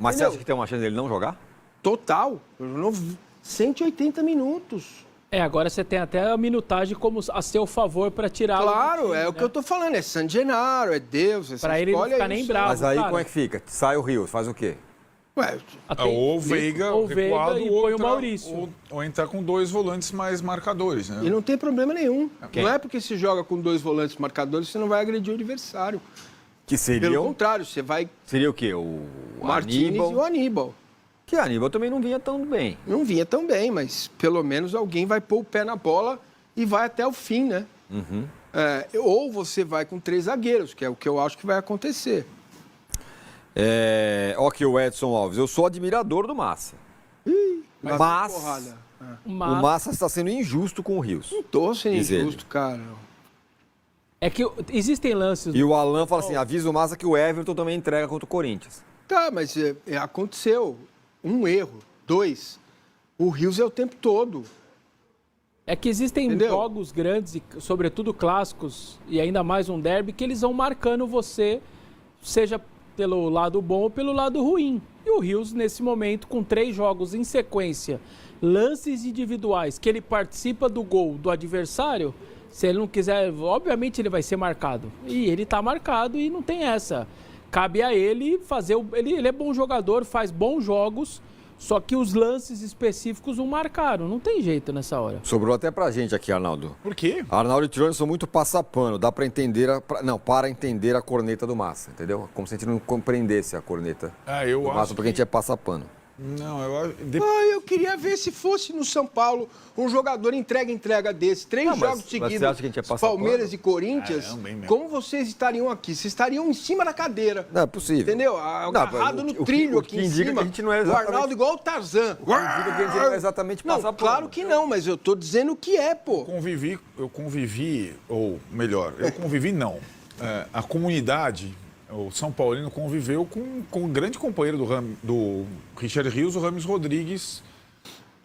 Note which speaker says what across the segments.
Speaker 1: Mas você acha que tem uma chance dele não jogar?
Speaker 2: Total. 180 minutos.
Speaker 3: Agora você tem até a minutagem como a seu favor para tirar
Speaker 2: Claro, é o que eu tô falando. É San Gennaro, é Deus.
Speaker 3: Para ele não ficar nem bravo.
Speaker 1: Mas aí
Speaker 3: cara.
Speaker 1: como é que fica? Sai o Rios, faz o quê?
Speaker 2: Ué,
Speaker 4: Ou o Veiga recuado,
Speaker 3: e põe o Maurício.
Speaker 4: Ou entrar com 2 volantes mais marcadores, né?
Speaker 2: e não tem problema nenhum.
Speaker 3: Quem?
Speaker 2: Não é porque se joga com 2 volantes marcadores, você não vai agredir o adversário.
Speaker 1: Que seria
Speaker 2: Pelo contrário, você vai
Speaker 1: Seria o quê? O
Speaker 2: Martínez e o
Speaker 1: Aníbal?
Speaker 2: Aníbal.
Speaker 1: Que Aníbal também não vinha tão bem.
Speaker 2: Não vinha tão bem, mas pelo menos alguém vai pôr o pé na bola e vai até o fim, né? Ou você vai com 3 zagueiros, que é o que eu acho que vai acontecer.
Speaker 1: Ó aqui o Edson Alves. Eu sou admirador do Massa. Mas
Speaker 2: Porrada.
Speaker 1: o Massa está sendo injusto com o Rios.
Speaker 2: Não tô sendo
Speaker 1: Diz ele.
Speaker 2: injusto, cara.
Speaker 3: É que existem lances...
Speaker 1: E o Alan fala assim, avisa o Massa que o Everton também entrega contra o Corinthians.
Speaker 2: Tá, mas aconteceu. 1 erro. 2. O Rios é o tempo todo.
Speaker 3: É que existem
Speaker 2: Entendeu?
Speaker 3: jogos grandes, e sobretudo clássicos, e ainda mais um derby, que eles vão marcando você, seja pelo lado bom ou pelo lado ruim. E o Rios, nesse momento, com 3 jogos em sequência, lances individuais, que ele participa do gol do adversário, se ele não quiser, obviamente ele vai ser marcado. E ele tá marcado e não tem essa. Cabe a ele fazer... Ele é bom jogador, faz bons jogos, só que os lances específicos não marcaram. Não tem jeito nessa hora.
Speaker 1: Sobrou até pra gente aqui, Arnaldo.
Speaker 4: Por quê?
Speaker 1: Arnaldo e Tironi são muito passapano. Dá pra entender para entender a corneta do Massa, entendeu? Como se a gente não compreendesse a corneta
Speaker 4: Eu
Speaker 1: do
Speaker 4: acho
Speaker 1: Massa, porque a gente é passapano.
Speaker 4: Não, eu acho...
Speaker 2: Eu queria ver se fosse no São Paulo um jogador entrega desse. 3
Speaker 1: Não, mas
Speaker 2: jogos seguidos,
Speaker 1: você acha que a gente é passapano?
Speaker 2: Palmeiras e Corinthians.
Speaker 4: Caramba, hein, meu?
Speaker 2: Como vocês estariam aqui? Vocês estariam em cima da cadeira.
Speaker 1: Não é possível.
Speaker 2: Entendeu?
Speaker 1: Não,
Speaker 2: Agarrado no
Speaker 1: o que-
Speaker 2: trilho
Speaker 1: o que
Speaker 2: aqui em
Speaker 1: indica
Speaker 2: cima.
Speaker 1: que a gente não é
Speaker 2: O
Speaker 1: exatamente-
Speaker 2: Arnaldo igual o Tarzan.
Speaker 1: Indica que a gente não é exatamente
Speaker 2: Não,
Speaker 1: passapano.
Speaker 2: claro que não, mas eu tô dizendo o que é, pô.
Speaker 4: Eu convivi, ou melhor, eu convivi não. A comunidade, o São Paulino conviveu com o grande companheiro do Richard Rios, o Rames Rodrigues,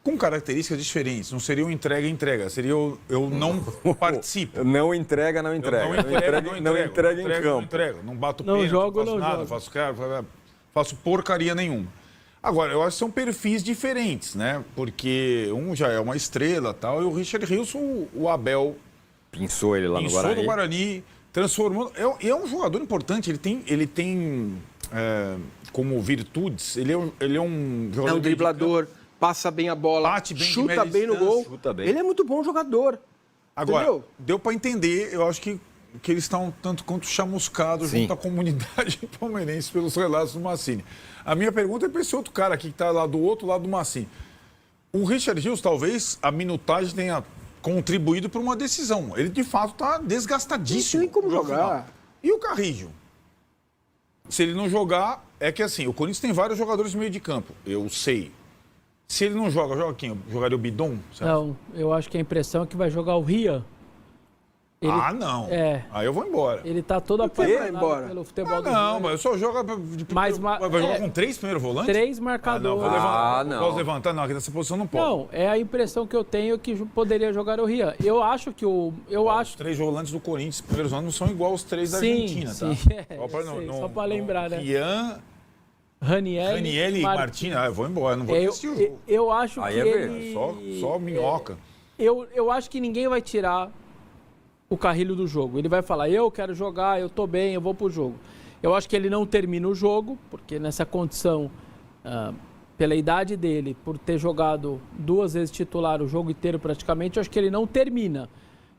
Speaker 4: com características diferentes. Não seria o entrega, seria eu não participo.
Speaker 1: Não entrega, não entrega.
Speaker 4: Eu não entrego
Speaker 1: em campo.
Speaker 4: Não entrego, não bato
Speaker 3: Não
Speaker 4: pênalti,
Speaker 3: jogo,
Speaker 4: não faço
Speaker 3: não
Speaker 4: nada,
Speaker 3: jogo.
Speaker 4: não faço cara, faço porcaria nenhuma. Agora, eu acho que são perfis diferentes, né? Porque um já é uma estrela tal, e o Richard Rios, o Abel
Speaker 1: Pinçou ele lá no
Speaker 4: pensou
Speaker 1: Guarani.
Speaker 4: no Guarani, transformou. É um jogador importante, ele tem como virtudes, ele é um jogador
Speaker 2: É um driblador, passa bem a bola,
Speaker 4: Bate bem de
Speaker 2: chuta
Speaker 4: média
Speaker 2: bem no
Speaker 4: distância,
Speaker 2: gol.
Speaker 1: chuta bem.
Speaker 2: Ele é muito bom jogador.
Speaker 4: Agora,
Speaker 2: Entendeu?
Speaker 4: deu para entender, eu acho que eles estão tanto quanto chamuscados
Speaker 1: Sim.
Speaker 4: junto à comunidade palmeirense pelos relatos do Massini. A minha pergunta é para esse outro cara aqui que está lá do outro lado do Massini. O Richard Rios, talvez a minutagem tenha contribuído para uma decisão. Ele, de fato, está desgastadíssimo.
Speaker 2: Não tem como
Speaker 4: no jogo
Speaker 2: jogar.
Speaker 4: final. E o Carrillo? Se ele não jogar, é que assim, o Corinthians tem vários jogadores no meio de campo, eu sei. Se ele não joga quem? Jogaria o Bidon? Certo?
Speaker 3: Não, eu acho que a impressão é que vai jogar o Rian. Ele-
Speaker 4: Não.
Speaker 3: É.
Speaker 4: Aí eu vou embora.
Speaker 3: Ele tá todo
Speaker 2: que vai
Speaker 3: apaixonado
Speaker 2: embora?
Speaker 3: pelo futebol do
Speaker 4: Não,
Speaker 3: Rio.
Speaker 4: mas eu só jogo
Speaker 3: Mas,
Speaker 4: vai jogar com 3 primeiros volantes?
Speaker 3: 3
Speaker 4: Não,
Speaker 3: marcadores.
Speaker 4: vou levantar.
Speaker 1: não.
Speaker 4: Posso levantar? Não, aqui nessa posição não pode.
Speaker 3: Não, é a impressão que eu tenho que poderia jogar o Rian. Eu acho que o... Eu acho...
Speaker 4: Os 3 volantes do Corinthians, primeiros anos, não são igual aos 3 da
Speaker 3: Sim,
Speaker 4: Argentina,
Speaker 3: sim.
Speaker 4: tá?
Speaker 3: Só pra lembrar, né?
Speaker 4: Rian,
Speaker 3: Ranieri
Speaker 4: Ranieri e Martins. Eu vou embora, não vou assistir o jogo.
Speaker 3: Eu acho
Speaker 1: Aí
Speaker 3: que
Speaker 1: é verdade,
Speaker 3: ele...
Speaker 4: Só minhoca.
Speaker 3: Eu acho que ninguém vai tirar o Carrilho do jogo. Ele vai falar, eu quero jogar, eu tô bem, eu vou pro jogo. Eu acho que ele não termina o jogo, porque nessa condição, pela idade dele, por ter jogado 2 vezes titular o jogo inteiro praticamente, eu acho que ele não termina.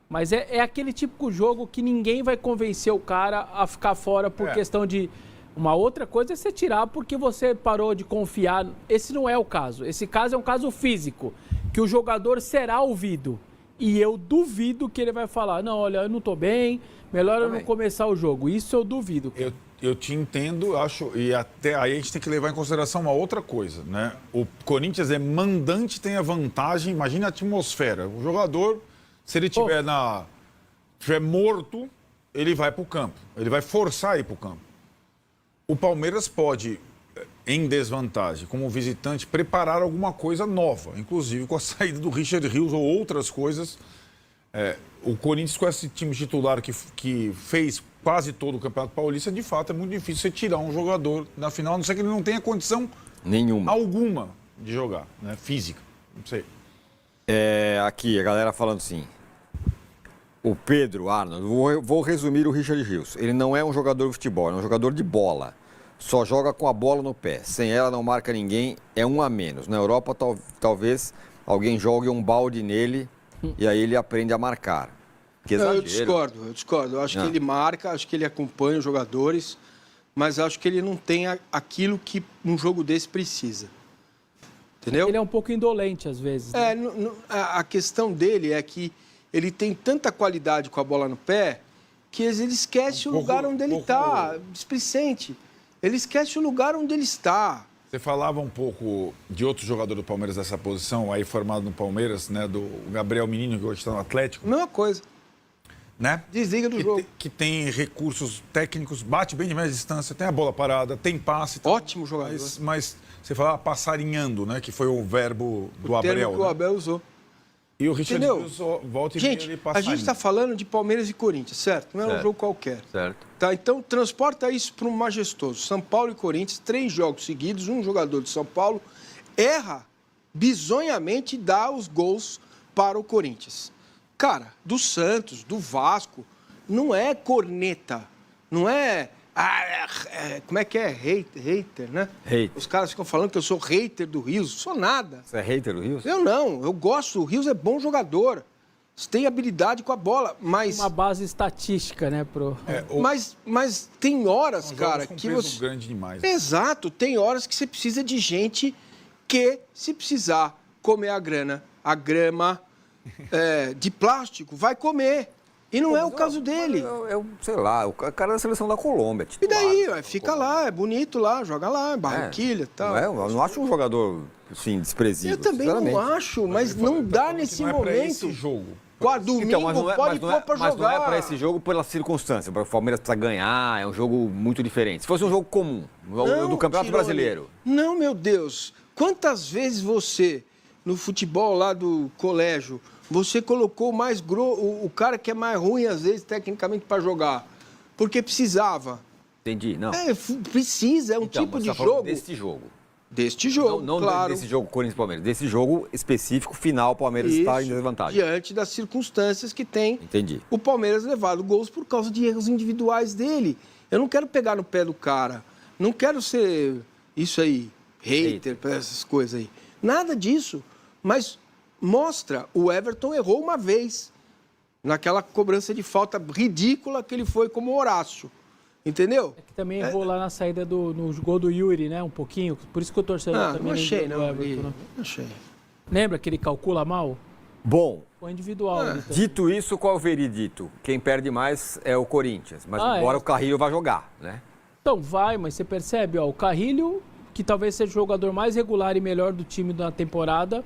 Speaker 3: Mas é aquele típico jogo que ninguém vai convencer o cara a ficar fora por questão de... Uma outra coisa é você tirar porque você parou de confiar. Esse não é o caso. Esse caso é um caso físico, que o jogador será ouvido. E eu duvido que ele vai falar, não, olha, eu não tô bem, melhor eu não começar o jogo. Isso eu duvido.
Speaker 4: Eu te entendo, acho, e até aí a gente tem que levar em consideração uma outra coisa, né? O Corinthians é mandante, tem a vantagem, imagina a atmosfera. O jogador, se ele estiver morto, ele vai pro campo, ele vai forçar a ir pro campo. O Palmeiras pode, em desvantagem, como visitante, preparar alguma coisa nova, inclusive com a saída do Richard Rios ou outras coisas O Corinthians, com esse time titular que fez quase todo o Campeonato Paulista, de fato é muito difícil você tirar um jogador na final, a não ser que ele não tenha condição
Speaker 1: Nenhuma.
Speaker 4: alguma de jogar, né? Física. Não sei.
Speaker 1: Aqui, a galera falando assim. O Pedro Arnold, vou resumir o Richard Rios. Ele não é um jogador de futebol, é um jogador de bola. Só joga com a bola no pé. Sem ela não marca ninguém, é um a menos. Na Europa, talvez alguém jogue um balde nele e aí ele aprende a marcar. Que exagero.
Speaker 2: Eu discordo. Eu acho que ele marca, acho que ele acompanha os jogadores, mas acho que ele não tem aquilo que um jogo desse precisa. Entendeu?
Speaker 3: Ele é um pouco indolente às vezes. Né?
Speaker 2: A questão dele é que ele tem tanta qualidade com a bola no pé que ele esquece o lugar onde ele está. Displicente. Ele esquece o lugar onde ele está.
Speaker 4: Você falava um pouco de outro jogador do Palmeiras dessa posição, aí formado no Palmeiras, né? Do Gabriel Menino, que hoje está no Atlético.
Speaker 2: Mesma coisa.
Speaker 4: Né?
Speaker 2: Desliga do jogo.
Speaker 4: Que tem recursos técnicos, bate bem de média distância, tem a bola parada, tem passe.
Speaker 2: Ótimo jogador.
Speaker 4: Mas você falava passarinhando, né? Que foi o verbo do Abel.
Speaker 2: Termo que o Abel usou.
Speaker 4: E o Richard Rios volta e meia
Speaker 2: Gente,
Speaker 4: ele
Speaker 2: a
Speaker 4: passarinho.
Speaker 2: gente está falando de Palmeiras e Corinthians, certo? Não é um jogo qualquer.
Speaker 1: Certo.
Speaker 2: Tá, então, transporta isso para um majestoso. São Paulo e Corinthians, 3 jogos seguidos, um jogador de São Paulo erra bizonhamente e dá os gols para o Corinthians. Cara, do Santos, do Vasco, não é corneta, não é... como é que é? Hater, né?
Speaker 1: Hater.
Speaker 2: Os caras ficam falando que eu sou hater do Rios. Sou nada.
Speaker 1: Você é hater do Rios?
Speaker 2: Eu não. Eu gosto. O Rios é bom jogador. Tem habilidade com a bola, mas...
Speaker 3: Uma base estatística, né,
Speaker 2: Mas tem horas, cara,
Speaker 4: com
Speaker 2: que
Speaker 4: peso
Speaker 2: você...
Speaker 4: grande demais.
Speaker 2: Exato. Tem horas que você precisa de gente que, se precisar comer a grama de plástico, vai comer. E não é o caso dele.
Speaker 1: Sei lá, o cara da seleção da Colômbia.
Speaker 2: E daí? Fica lá, é bonito lá, joga lá, Barranquilha e tal.
Speaker 1: Eu não acho um jogador, assim, desprezível.
Speaker 2: Eu também não acho, mas não dá nesse
Speaker 4: não
Speaker 2: momento.
Speaker 4: É pra esse jogo.
Speaker 2: Domingo pode pôr pra jogar.
Speaker 1: Mas não é para esse jogo pela circunstância. O Palmeiras precisa ganhar, é um jogo muito diferente. Se fosse um jogo comum, do Campeonato Brasileiro.
Speaker 2: Não, meu Deus. Quantas vezes você, no futebol lá do colégio, você colocou o cara que é mais ruim, às vezes, tecnicamente, para jogar? Porque precisava.
Speaker 1: Entendi, não.
Speaker 2: Precisa, é um tipo de jogo.
Speaker 1: Desse jogo.
Speaker 2: Deste jogo,
Speaker 1: não
Speaker 2: claro.
Speaker 1: Desse jogo Corinthians e Palmeiras. Desse jogo específico, final, o Palmeiras está em desvantagem.
Speaker 2: Diante das circunstâncias que tem.
Speaker 1: Entendi.
Speaker 2: O Palmeiras levado gols por causa de erros individuais dele. Eu não quero pegar no pé do cara. Não quero ser isso aí, hater, essas coisas aí. Nada disso. Mas mostra, o Everton errou uma vez. Naquela cobrança de falta ridícula que ele foi como Horácio. Entendeu?
Speaker 3: Que também errou lá na saída no gol do Yuri, né? Um pouquinho. Por isso que eu torcendo também.
Speaker 2: Não achei, não.
Speaker 3: Everton, né?
Speaker 2: Não achei.
Speaker 3: Lembra que ele calcula mal?
Speaker 1: Bom,
Speaker 3: Foi individual. Então.
Speaker 1: dito isso, qual é o veredito? Quem perde mais é o Corinthians. Mas embora o Carrilho vá jogar, né?
Speaker 3: Então vai, mas você percebe, ó, o Carrilho, que talvez seja o jogador mais regular e melhor do time da temporada,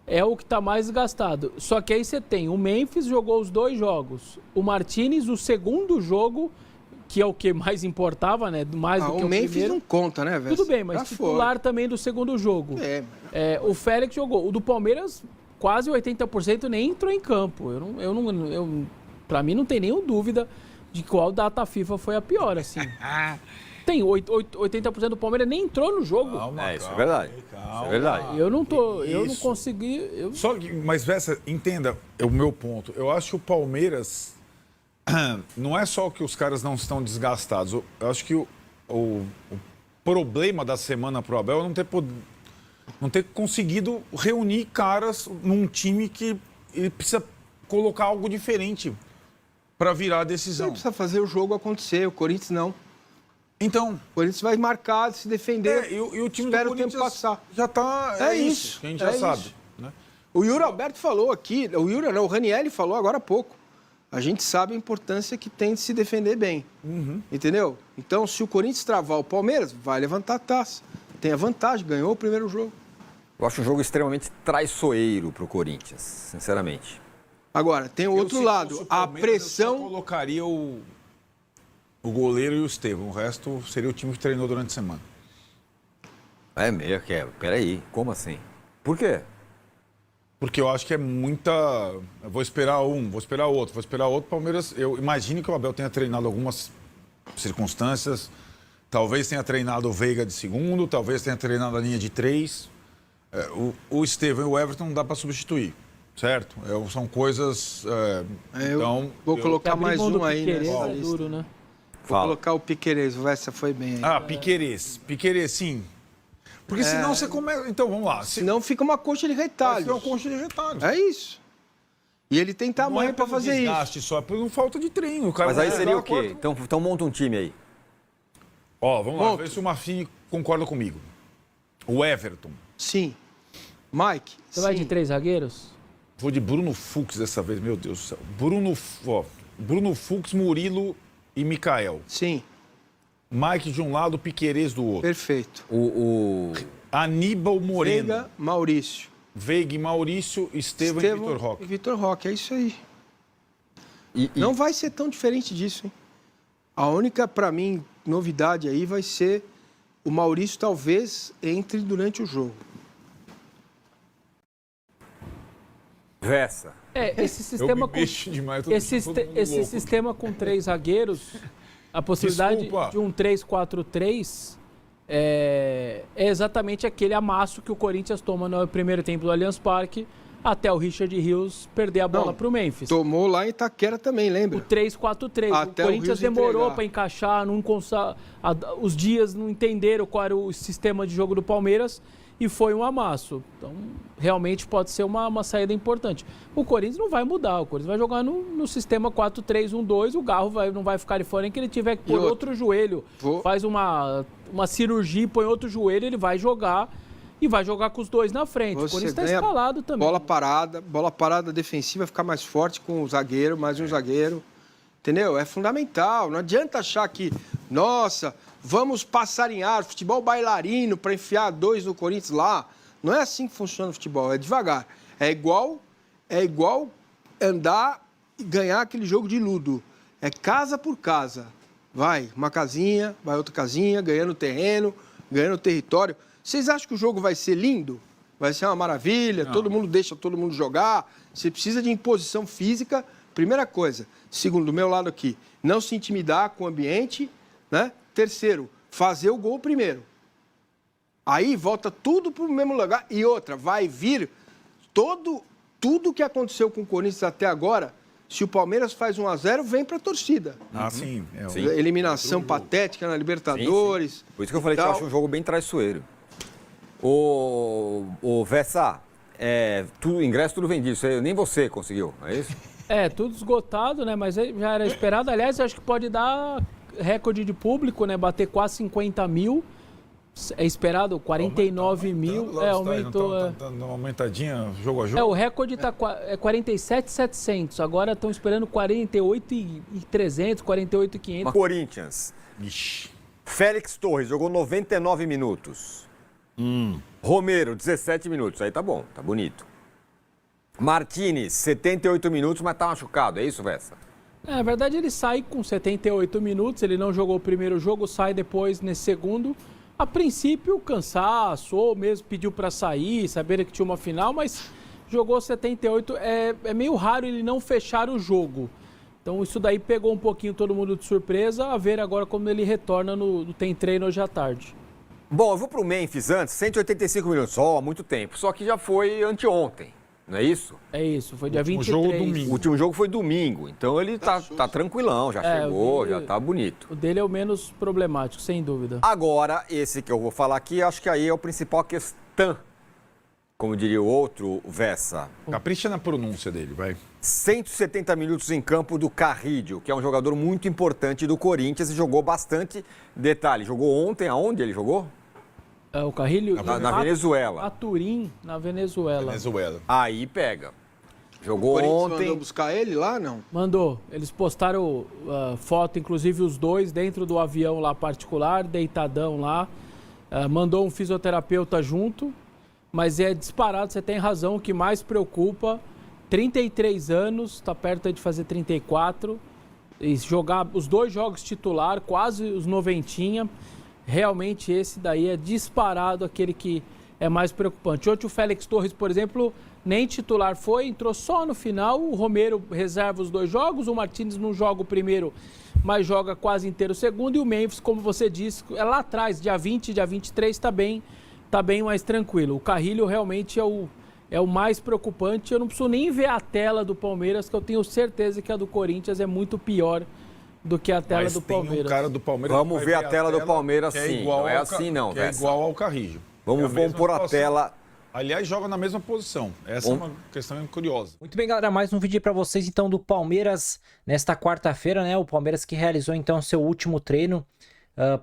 Speaker 3: é o que está mais desgastado. Só que aí você tem o Memphis, jogou os 2 jogos. O Martínez, o segundo jogo, que é o que mais importava, né? Mais do que o
Speaker 2: Memphis
Speaker 3: primeiro.
Speaker 2: não conta, né, velho?
Speaker 3: Tudo bem, mas titular também do segundo jogo. O Félix jogou. O do Palmeiras, quase 80% nem entrou em campo. Pra mim, não tem nenhuma dúvida de qual data FIFA foi a pior, assim. Tem 80% do Palmeiras nem entrou no jogo.
Speaker 1: Isso é verdade. Calma. Isso é verdade.
Speaker 3: Eu não consegui.
Speaker 4: Só que, mas Vessa, entenda o meu ponto. Eu acho que o Palmeiras não é só que os caras não estão desgastados. Eu acho que o problema da semana pro Abel é não ter conseguido reunir caras num time que ele precisa colocar algo diferente para virar a decisão.
Speaker 2: Ele precisa fazer o jogo acontecer, o Corinthians não.
Speaker 4: Então,
Speaker 2: o Corinthians vai marcar, se defender.
Speaker 4: E o time
Speaker 2: espera
Speaker 4: do Corinthians
Speaker 2: o tempo passar.
Speaker 4: Já tá.
Speaker 2: É isso.
Speaker 4: Que a gente já sabe. Né?
Speaker 2: O Yuri Alberto falou aqui, o Ranieri falou agora há pouco. A gente sabe a importância que tem de se defender bem. Entendeu? Então, se o Corinthians travar o Palmeiras, vai levantar a taça. Tem a vantagem, ganhou o primeiro jogo.
Speaker 1: Eu acho um jogo extremamente traiçoeiro para o Corinthians, sinceramente.
Speaker 2: Agora, tem o outro lado, a pressão...
Speaker 4: Eu colocaria o goleiro e o Estevão. O resto seria o time que treinou durante a semana.
Speaker 1: Peraí, como assim? Por quê?
Speaker 4: Porque eu acho que é muita... Eu vou esperar um, vou esperar outro, vou esperar outro. Palmeiras, eu imagino que o Abel tenha treinado algumas circunstâncias. Talvez tenha treinado o Veiga de segundo, talvez tenha treinado a linha de 3. O Estevão e o Everton não dá para substituir, certo? São coisas... então,
Speaker 2: vou colocar mais um aí nessa lista.
Speaker 3: Duro, né?
Speaker 2: Vou colocar o Piquerez, o Vessa foi bem aí.
Speaker 4: Piquerez. Piquerez, sim. Porque senão você começa... Então, vamos lá.
Speaker 2: Senão fica uma coxa de retalhos.
Speaker 4: Fica uma coxa de retalhos.
Speaker 2: É isso. E ele tem tamanho para fazer isso.
Speaker 4: Não é só por falta de treino.
Speaker 1: Mas aí seria o quê? Então monta um time aí.
Speaker 4: Vamos lá, ver se o Marfim concorda comigo. O Everton.
Speaker 2: Sim. Mike.
Speaker 3: Você vai de 3 zagueiros?
Speaker 4: Vou de Bruno Fux dessa vez, meu Deus do céu. Bruno Fux, Murilo e Mikael.
Speaker 2: Sim.
Speaker 4: Mike de um lado, Piquerez do outro.
Speaker 2: Perfeito.
Speaker 4: Aníbal Moreno.
Speaker 2: Veiga, Maurício.
Speaker 4: Veiga e Maurício, Estevão e Vitor Roque.
Speaker 2: Vitor Roque, é isso aí. Não vai ser tão diferente disso, hein? A única, para mim, novidade aí vai ser o Maurício talvez entre durante o jogo.
Speaker 1: Vessa.
Speaker 3: Esse sistema
Speaker 4: demais,
Speaker 3: esse sistema com 3 zagueiros, a possibilidade de um 3-4-3 é exatamente aquele amasso que o Corinthians toma no primeiro tempo do Allianz Parque até o Richard Rios perder a bola para o Memphis.
Speaker 2: Tomou lá em Itaquera também, lembra?
Speaker 3: O 3-4-3. O Corinthians demorou para encaixar, os dias não entenderam qual era o sistema de jogo do Palmeiras e foi um amasso. Então, realmente pode ser uma saída importante. O Corinthians não vai mudar, o Corinthians vai jogar no sistema 4-3-1-2, o Garro não vai ficar de fora nem que ele tiver que pôr outro joelho. Faz uma cirurgia e põe outro joelho, ele vai jogar e vai jogar com os dois na frente. O Corinthians está escalado também.
Speaker 2: Bola parada defensiva, ficar mais forte com o zagueiro, mais um zagueiro. Entendeu? É fundamental. Não adianta achar que, nossa, vamos passarinhar, futebol bailarino para enfiar 2 no Corinthians lá. Não é assim que funciona o futebol, é devagar. É igual andar e ganhar aquele jogo de ludo. É casa por casa. Vai uma casinha, vai outra casinha, ganhando terreno, ganhando território. Vocês acham que o jogo vai ser lindo? Vai ser uma maravilha, todo mundo deixa todo mundo jogar. Você precisa de imposição física, primeira coisa. Segundo, do meu lado aqui, não se intimidar com o ambiente, né? Terceiro, fazer o gol primeiro. Aí volta tudo para o mesmo lugar. E outra, vai vir tudo que aconteceu com o Corinthians até agora. Se o Palmeiras faz 1-0, vem para a torcida.
Speaker 4: Sim.
Speaker 2: Eliminação patética na Libertadores.
Speaker 1: Sim. Por isso que eu falei que eu acho um jogo bem traiçoeiro. O Vessa, ingresso tudo vendido. Nem você conseguiu, é isso?
Speaker 3: Tudo esgotado, né? Mas já era esperado. Aliás, eu acho que pode dar recorde de público, né? Bater quase 50 mil. É esperado 49 mil. Aumentou.
Speaker 4: Dando uma aumentadinha, jogo a jogo.
Speaker 3: O recorde está 47.700. Agora estão esperando 48.300, 48.500.
Speaker 1: Corinthians. Félix Torres jogou 99 minutos. Romero, 17 minutos. Aí tá bom, tá bonito. Martínez, 78 minutos, mas tá machucado. É isso, Vessa?
Speaker 3: Na verdade, ele sai com 78 minutos. Ele não jogou o primeiro jogo, sai depois nesse segundo. A princípio, cansaço, ou mesmo pediu para sair, saber que tinha uma final, mas jogou 78. É meio raro ele não fechar o jogo. Então, isso daí pegou um pouquinho todo mundo de surpresa. A ver agora como ele retorna tem treino hoje à tarde.
Speaker 1: Bom, eu vou pro Memphis antes, 185 minutos, há muito tempo. Só que já foi anteontem, não é isso?
Speaker 3: É isso, foi dia 23.
Speaker 1: O último jogo foi domingo, então ele tá tranquilão, já chegou, já tá bonito.
Speaker 3: O dele é o menos problemático, sem dúvida.
Speaker 1: Agora, esse que eu vou falar aqui, acho que aí é a principal questão, como diria o outro, Vessa.
Speaker 4: Capricha na pronúncia dele, vai.
Speaker 1: 170 minutos em campo do Carrillo, que é um jogador muito importante do Corinthians e jogou bastante. Detalhe, jogou ontem, aonde ele jogou?
Speaker 3: O Carrillo?
Speaker 1: Na Venezuela.
Speaker 3: A Turim, na Venezuela.
Speaker 1: Aí pega. Jogou ontem. O Corinthians mandou
Speaker 2: buscar ele lá, não?
Speaker 3: Mandou. Eles postaram foto, inclusive os dois, dentro do avião lá particular, deitadão lá. Mandou um fisioterapeuta junto, mas é disparado, você tem razão, o que mais preocupa, 33 anos, está perto de fazer 34, e jogar os 2 jogos titular, quase os noventinha. Realmente esse daí é disparado aquele que é mais preocupante. Ontem o Félix Torres, por exemplo, nem titular foi, entrou só no final. O Romero reserva os 2 jogos, o Martínez não joga o primeiro, mas joga quase inteiro o segundo. E o Memphis, como você disse, é lá atrás, dia 20, dia 23, tá bem mais tranquilo. O Carrilho realmente é o mais preocupante. Eu não preciso nem ver a tela do Palmeiras, que eu tenho certeza que a do Corinthians é muito pior do que a tela do Palmeiras.
Speaker 4: Um cara do Palmeiras.
Speaker 1: Vamos ver a tela do Palmeiras, sim. Não é assim, não,
Speaker 4: é igual ao Carrillo.
Speaker 1: Vamos pôr a tela.
Speaker 4: Aliás, joga na mesma posição. Essa é uma questão curiosa.
Speaker 5: Muito bem, galera. Mais um vídeo para vocês, então, do Palmeiras nesta quarta-feira, né? O Palmeiras que realizou, então, seu último treino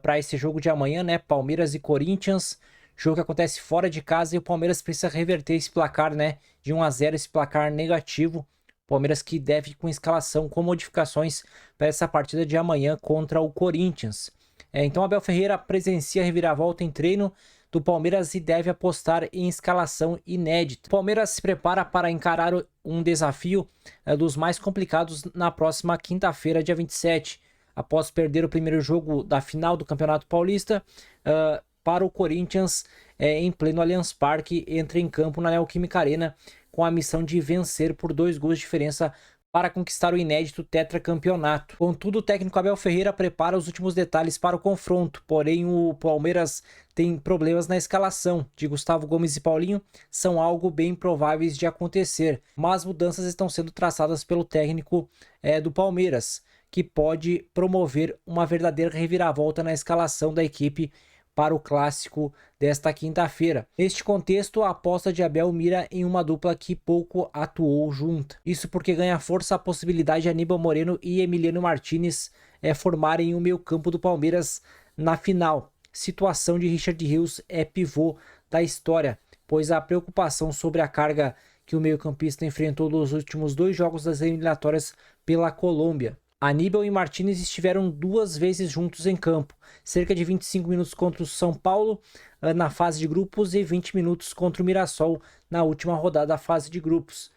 Speaker 5: para esse jogo de amanhã, né? Palmeiras e Corinthians. Jogo que acontece fora de casa e o Palmeiras precisa reverter esse placar, né? De 1-0, esse placar negativo. Palmeiras que deve ir com escalação, com modificações para essa partida de amanhã contra o Corinthians. Então, Abel Ferreira presencia a reviravolta em treino do Palmeiras e deve apostar em escalação inédita. O Palmeiras se prepara para encarar um desafio dos mais complicados na próxima quinta-feira, dia 27. Após perder o primeiro jogo da final do Campeonato Paulista, para o Corinthians, em pleno Allianz Parque, entra em campo na Neoquímica Arena com a missão de vencer por 2 gols de diferença para conquistar o inédito tetracampeonato. Contudo, o técnico Abel Ferreira prepara os últimos detalhes para o confronto, porém o Palmeiras tem problemas na escalação de Gustavo Gomes e Paulinho, são algo bem prováveis de acontecer, mas mudanças estão sendo traçadas pelo técnico do Palmeiras, que pode promover uma verdadeira reviravolta na escalação da equipe para o clássico desta quinta-feira. Neste contexto, a aposta de Abel mira em uma dupla que pouco atuou junta. Isso porque ganha força a possibilidade de Aníbal Moreno e Emiliano Martínez formarem o meio-campo do Palmeiras na final. Situação de Richard Rios é pivô da história, pois a preocupação sobre a carga que o meio-campista enfrentou nos últimos 2 jogos das eliminatórias pela Colômbia. Aníbal e Martínez estiveram 2 vezes juntos em campo, cerca de 25 minutos contra o São Paulo na fase de grupos e 20 minutos contra o Mirassol na última rodada da fase de grupos.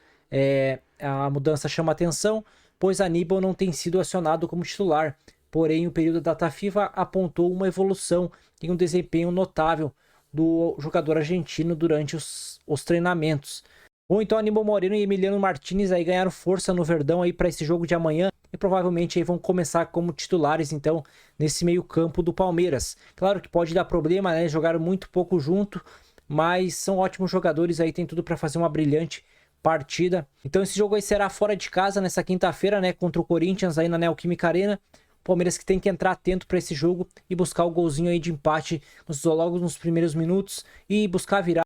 Speaker 5: A mudança chama atenção, pois Aníbal não tem sido acionado como titular, porém o período da data FIFA apontou uma evolução e um desempenho notável do jogador argentino durante os treinamentos. Ou então Aníbal Moreno e Emiliano Martínez aí ganharam força no Verdão aí para esse jogo de amanhã e provavelmente aí vão começar como titulares então nesse meio campo do Palmeiras. Claro que pode dar problema, né? Jogaram muito pouco junto, mas são ótimos jogadores aí, tem tudo para fazer uma brilhante partida. Então esse jogo aí será fora de casa nessa quinta-feira, né? Contra o Corinthians aí na Neoquímica Arena. Palmeiras que tem que entrar atento para esse jogo e buscar o golzinho aí de empate logo nos primeiros minutos e buscar virar